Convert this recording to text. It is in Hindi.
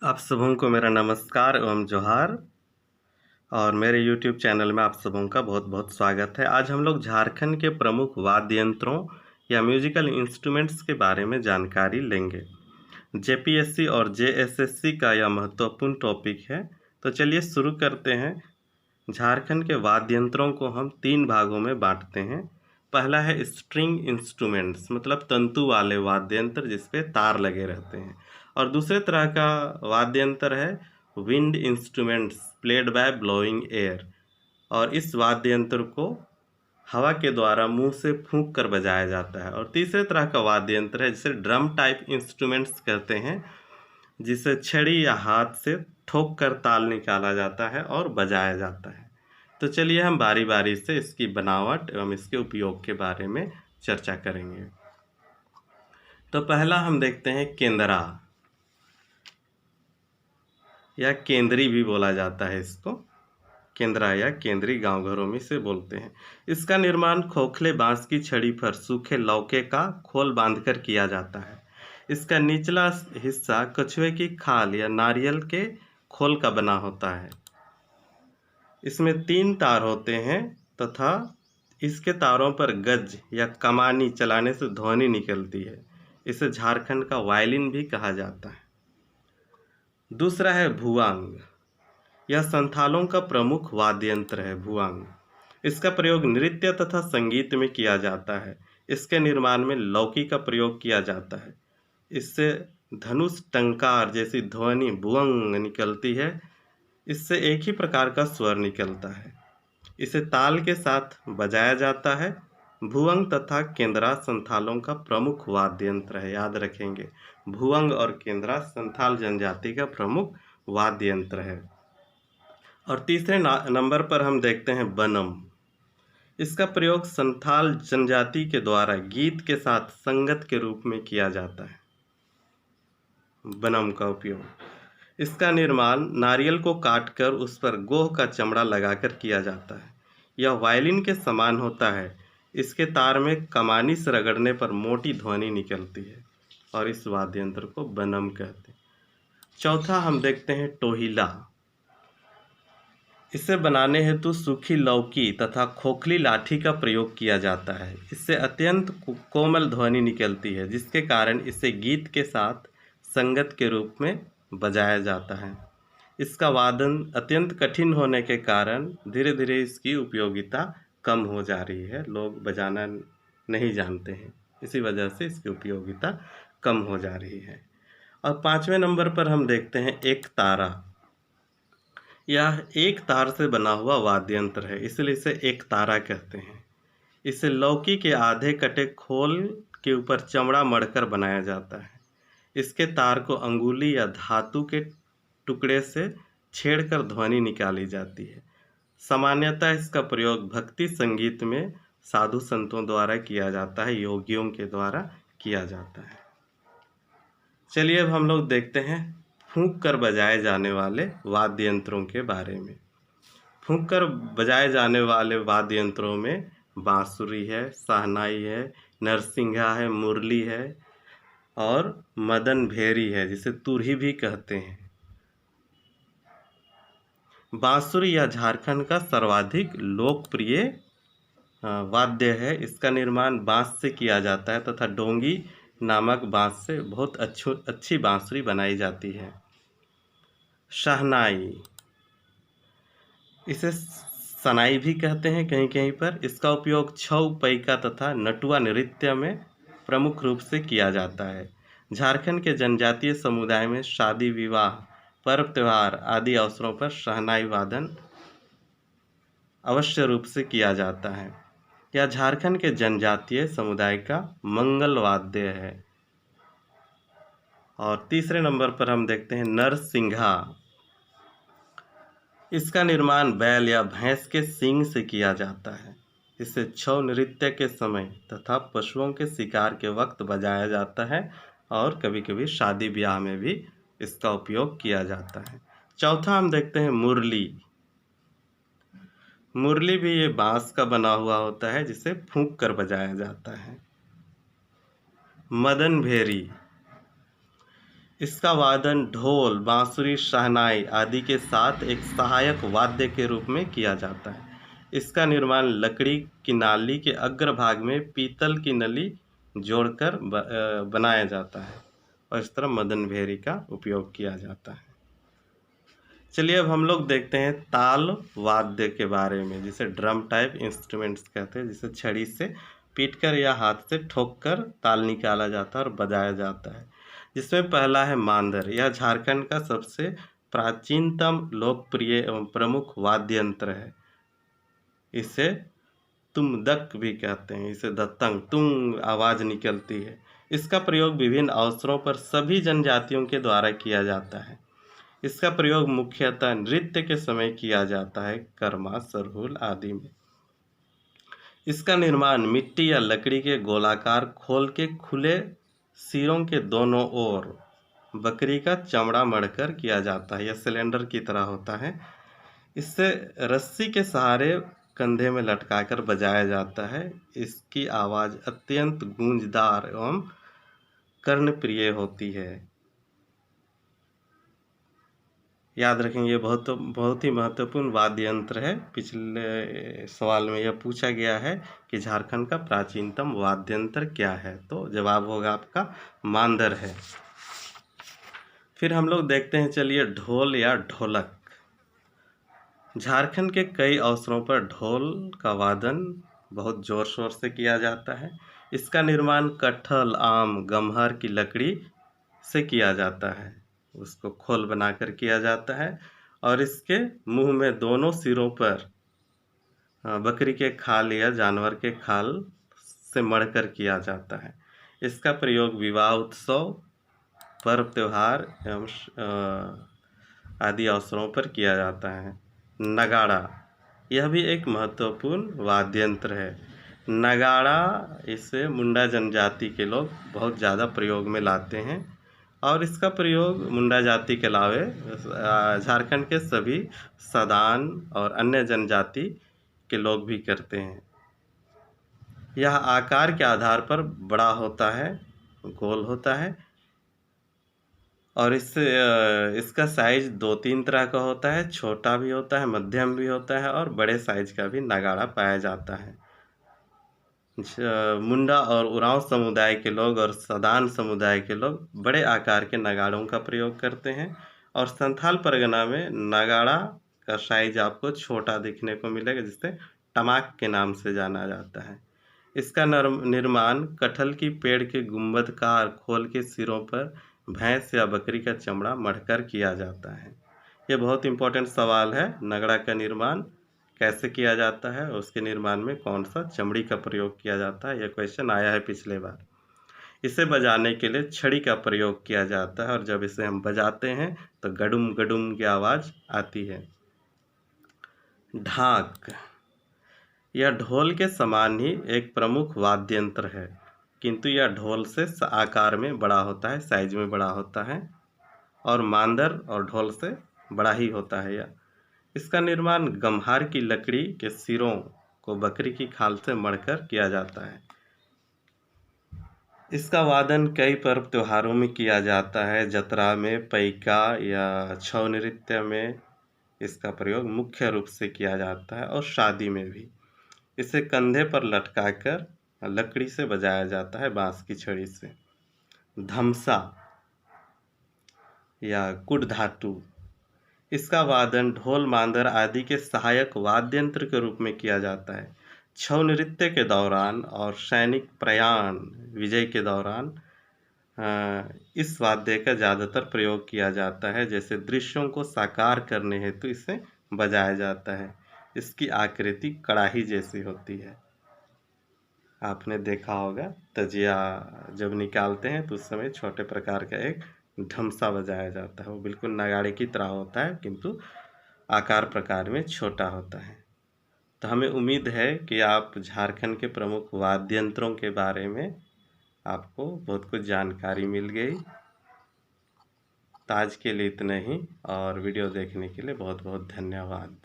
आप सबों को मेरा नमस्कार एवं जोहार और मेरे यूट्यूब चैनल में आप सबों का बहुत-बहुत स्वागत है। आज हम लोग झारखंड के प्रमुख वाद्य यंत्रों या म्यूजिकल इंस्ट्रूमेंट्स के बारे में जानकारी लेंगे। जेपीएससी और जेएसएससी का यह महत्वपूर्ण टॉपिक है। तो चलिए शुरू करते हैं। झारखंड के वाद्य यंत्रों को हम 3 भागों में बाँटते हैं। पहला है स्ट्रिंग इंस्ट्रूमेंट्स मतलब तंतु वाले वाद्य यंत्र जिस पे तार लगे रहते हैं। और दूसरे तरह का वाद्य यंत्र है wind instruments played by blowing air. और इस वाद्य यंत्र को हवा के द्वारा मुंह से फूंक कर बजाया जाता है। और तीसरे तरह का वाद्य यंत्र है जिसे ड्रम टाइप इंस्ट्रूमेंट्स कहते हैं, जिसे छड़ी या हाथ से ठोक कर ताल निकाला जाता है और बजाया जाता है। तो चलिए हम बारी बारी से इसकी बनावट एवं इसके उपयोग के बारे में चर्चा करेंगे। तो पहला हम देखते हैं केंद्रा या केंद्री भी बोला जाता है इसको। केंद्रा या केंद्री गांव घरों में से बोलते हैं। इसका निर्माण खोखले बांस की छड़ी पर सूखे लौके का खोल बांधकर किया जाता है। इसका निचला हिस्सा कछुए की खाल या नारियल के खोल का बना होता है। इसमें 3 तार होते हैं तथा इसके तारों पर गज या कमानी चलाने से ध्वनि निकलती है। इसे झारखंड का वायलिन भी कहा जाता है। दूसरा है भुआंग। यह संथालों का प्रमुख वाद्य यंत्र है। भुआंग इसका प्रयोग नृत्य तथा संगीत में किया जाता है। इसके निर्माण में लौकी का प्रयोग किया जाता है। इससे धनुष टंकार जैसी ध्वनि भुअंग निकलती है। इससे एक ही प्रकार का स्वर निकलता है। इसे ताल के साथ बजाया जाता है। भुअंग तथा केंद्रा संथालों का प्रमुख वाद्य यंत्र है। याद रखेंगे, भुअंग और केंद्रा संथाल जनजाति का प्रमुख वाद्य यंत्र है। और तीसरे नंबर पर हम देखते हैं बनम। इसका प्रयोग संथाल जनजाति के द्वारा गीत के साथ संगत के रूप में किया जाता है। बनम का उपयोग इसका निर्माण नारियल को काटकर उस पर गोह का चमड़ा लगाकर किया जाता है। यह वायलिन के समान होता है। इसके तार में कमानी से रगड़ने पर मोटी ध्वनि निकलती है और इस वाद्य यंत्र को बनम कहते हैं। चौथा हम देखते हैं टोहिला। इसे बनाने हेतु सूखी लौकी तथा खोखली लाठी का प्रयोग किया जाता है। इससे अत्यंत कोमल ध्वनि निकलती है, जिसके कारण इसे गीत के साथ संगत के रूप में बजाया जाता है। इसका वादन अत्यंत कठिन होने के कारण धीरे धीरे इसकी उपयोगिता कम हो जा रही है। लोग बजाना नहीं जानते हैं, इसी वजह से इसकी उपयोगिता कम हो जा रही है। और 5वें नंबर पर हम देखते हैं एक तारा। यह एक तार से बना हुआ वाद्य यंत्र है, इसलिए इसे एक तारा कहते हैं। इसे लौकी के आधे कटे खोल के ऊपर चमड़ा मढ़कर बनाया जाता है। इसके तार को अंगुली या धातु के टुकड़े से छेड़कर ध्वनि निकाली जाती है। सामान्यतः इसका प्रयोग भक्ति संगीत में साधु संतों द्वारा किया जाता है, योगियों के द्वारा किया जाता है। चलिए अब हम लोग देखते हैं फूंक कर बजाए जाने वाले वाद्य यंत्रों के बारे में। फूंक कर बजाए जाने वाले वाद्य यंत्रों में बांसुरी है, शहनाई है, नरसिंघा है, मुरली है और मदन भेरी है, जिसे तुरही भी कहते हैं। बांसुरी या झारखंड का सर्वाधिक लोकप्रिय वाद्य है। इसका निर्माण बांस से किया जाता है तथा डोंगी नामक बांस से बहुत अच्छी बांसुरी बनाई जाती है। शहनाई, इसे सनाई भी कहते हैं कहीं कहीं पर। इसका उपयोग छऊ, पैका तथा नटुआ नृत्य में प्रमुख रूप से किया जाता है। झारखंड के जनजातीय समुदाय में शादी, विवाह, पर्व त्योहार आदि अवसरों पर शहनाई वादन अवश्य रूप से किया जाता है। यह झारखंड के जनजातीय समुदाय का मंगल वाद्य है। और तीसरे नंबर पर हम देखते हैं नरसिंघा। इसका निर्माण बैल या भैंस के सींग से किया जाता है। इसे छऊ नृत्य के समय तथा पशुओं के शिकार के वक्त बजाया जाता है और कभी कभी शादी ब्याह में भी इसका उपयोग किया जाता है। चौथा हम देखते हैं मुरली। मुरली भी ये बांस का बना हुआ होता है, जिसे फूंक कर बजाया जाता है। मदन भेरी, इसका वादन ढोल, बांसुरी, शहनाई आदि के साथ एक सहायक वाद्य के रूप में किया जाता है। इसका निर्माण लकड़ी की नाली के अग्रभाग में पीतल की नली जोड़कर बनाया जाता है और इस तरह मदन भेरी का उपयोग किया जाता है। चलिए अब हम लोग देखते हैं ताल वाद्य के बारे में, जिसे ड्रम टाइप इंस्ट्रूमेंट्स कहते हैं, जिसे छड़ी से पीटकर या हाथ से ठोककर ताल निकाला जाता है और बजाया जाता है। जिसमें पहला है मांदर। यह झारखंड का सबसे प्राचीनतम, लोकप्रिय एवं प्रमुख वाद्य यंत्र है। इसे तुम्दक भी कहते हैं। इसे दत्तंग तुंग आवाज निकलती है। इसका प्रयोग विभिन्न अवसरों पर सभी जनजातियों के द्वारा किया जाता है। इसका प्रयोग मुख्यतः नृत्य के समय किया जाता है, कर्मा, सरहुल आदि में। इसका निर्माण मिट्टी या लकड़ी के गोलाकार खोल के खुले सिरों के दोनों ओर बकरी का चमड़ा मढ़कर किया जाता है। यह सिलेंडर की तरह होता है। इससे रस्सी के सहारे कंधे में लटकाकर बजाया जाता है। इसकी आवाज़ अत्यंत गूंजदार एवं कर्णप्रिय होती है। याद रखेंगे, ये बहुत ही महत्वपूर्ण वाद्य यंत्र है। पिछले सवाल में यह पूछा गया है कि झारखंड का प्राचीनतम वाद्य यंत्र क्या है, तो जवाब होगा आपका मांदर है। फिर हम लोग देखते हैं, चलिए, ढोल या ढोलक। झारखंड के कई अवसरों पर ढोल का वादन बहुत जोर शोर से किया जाता है। इसका निर्माण कटहल, आम, गम्हर की लकड़ी से किया जाता है। उसको खोल बनाकर किया जाता है और इसके मुंह में दोनों सिरों पर बकरी के खाल या जानवर के खाल से मढ़कर किया जाता है। इसका प्रयोग विवाह उत्सव, पर्व त्योहार एवं आदि अवसरों पर किया जाता है। नगाड़ा, यह भी एक महत्वपूर्ण वाद्य यंत्र है। नगाड़ा, इसे मुंडा जनजाति के लोग बहुत ज़्यादा प्रयोग में लाते हैं और इसका प्रयोग मुंडा जाति के अलावे झारखंड के सभी सदान और अन्य जनजाति के लोग भी करते हैं। यह आकार के आधार पर बड़ा होता है, गोल होता है और इसका साइज 2-3 तरह का होता है। छोटा भी होता है, मध्यम भी होता है और बड़े साइज का भी नगाड़ा पाया जाता है। मुंडा और उरांव समुदाय के लोग और सदान समुदाय के लोग बड़े आकार के नगाड़ों का प्रयोग करते हैं और संथाल परगना में नगाड़ा का साइज आपको छोटा दिखने को मिलेगा, जिसे टमाक के नाम से जाना जाता है। इसका निर्माण कटहल की पेड़ के गुंबदकार खोल के सिरों पर भैंस या बकरी का चमड़ा मढ़कर किया जाता है। ये बहुत इंपॉर्टेंट सवाल है। नगड़ा का निर्माण कैसे किया जाता है और उसके निर्माण में कौन सा चमड़ी का प्रयोग किया जाता है, यह क्वेश्चन आया है पिछले बार। इसे बजाने के लिए छड़ी का प्रयोग किया जाता है और जब इसे हम बजाते हैं तो गडुम गडुम की आवाज़ आती है। ढाक, यह ढोल के समान ही एक प्रमुख वाद्य यंत्र है, किंतु यह ढोल से आकार में बड़ा होता है, साइज में बड़ा होता है और मांदर और ढोल से बड़ा ही होता है यह। इसका निर्माण गम्हार की लकड़ी के सिरों को बकरी की खाल से मढ़कर किया जाता है। इसका वादन कई पर्व त्योहारों में किया जाता है। जतरा में, पैका या छऊ नृत्य में इसका प्रयोग मुख्य रूप से किया जाता है और शादी में भी। इसे कंधे पर लटकाकर लकड़ी से बजाया जाता है, बांस की छड़ी से। धमसा या कुडधातु, इसका वादन ढोल, मांदर आदि के सहायक वाद्य यंत्र के रूप में किया जाता है। छऊ नृत्य के दौरान और सैनिक प्रयाण विजय के दौरान इस वाद्य का ज़्यादातर प्रयोग किया जाता है। जैसे दृश्यों को साकार करने हेतु इसे बजाया जाता है। इसकी आकृति कड़ाही जैसी होती है। आपने देखा होगा, तजिया जब निकालते हैं तो उस समय छोटे प्रकार का एक ढमसा बजाया जाता है। वो बिल्कुल नगाड़े की तरह होता है, किंतु आकार प्रकार में छोटा होता है। तो हमें उम्मीद है कि आप झारखंड के प्रमुख वाद्य यंत्रों के बारे में आपको बहुत कुछ जानकारी मिल गई। तो आज के लिए इतना ही और वीडियो देखने के लिए बहुत बहुत धन्यवाद।